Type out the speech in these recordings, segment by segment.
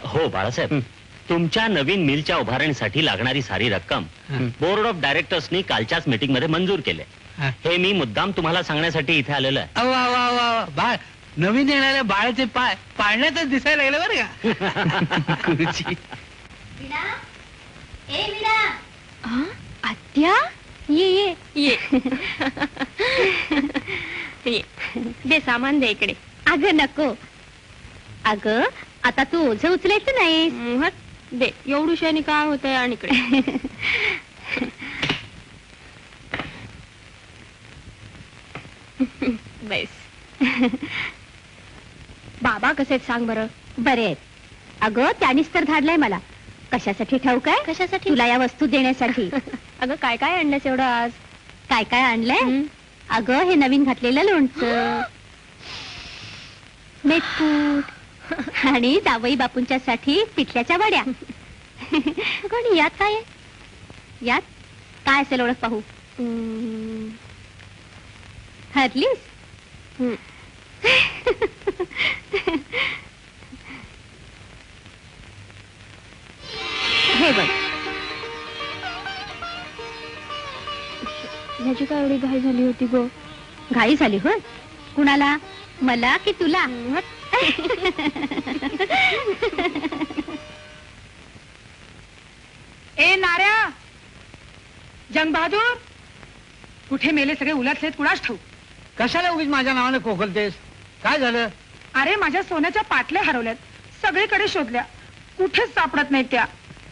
हो बाळासाहेब, तुमच्या नवीन मिलच्या उभारणीसाठी लागणारी सारी रक्कम बोर्ड ऑफ डायरेक्टर्सनी कालच्याच मीटिंग मध्ये मंजूर केले. हे मी मुद्दाम तुम्हाला सांगण्यासाठी इथे आलेलो आहे. वा वा वा, बाळ नवीन येणाऱ्या बाळाचे पाय पाळण्यातच दिसायला लागले बरं का. आत्या ये ये ये ये दे सामान दे इकडे. अगं नको, अगं आता तू ओझं उचलायचं नाही. दे एवढूशाने काय होतंय. आणि इकडे बस. बाबा कसे सांग बरं. बरे आहेत. अगं त्यानीच तर धाडलंय मला. कशासाठी ठाऊक आहे? कशासाठी? तुला या वस्तू देण्यासाठी. अगं काय काय आणलंस एवढं आज? काय काय आणलंय? अगं हे नवीन घातलेलं लोणचं, मेटकूट आणि जावई बापूंच्या साठी पिठल्याच्या वड्या. अगं यात काय आहे? यात काय असेल ओळख पाहू. हरलीस? हे बघ. ह्याची काय एवढी घाई झाली होती गो? घाई झाली होय? कुणाला, मला की तुला? ए नाऱ्या, जंग बहादूर, कुठे मेले सगळे उलटलेत कुणास ठाऊक. कशाला उगीच माझ्या नावाने कोकलतेस? काय झालं? अरे माझ्या सोन्याच्या पाटल्या हरवल्यात. सगळीकडे शोधल्या, कुठेच सापडत नाहीत त्या.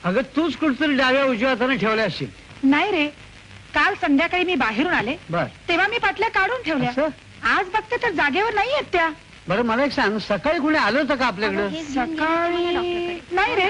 अगं तूच कुठतरी डाव्या उजव्या हाताने ठेवल्या असतील. नाही रे, काल संध्याकाळी मी बाहेरून आले बर. तेव्हा मी पाटल्या काढून ठेवल्या. असं? आज बघते तर जागेवर नाही आहेत त्या. बरं मला एक सांग, सकाळी कुणी आलं होतं का आपल्याकडं? सकाळी नाही रे.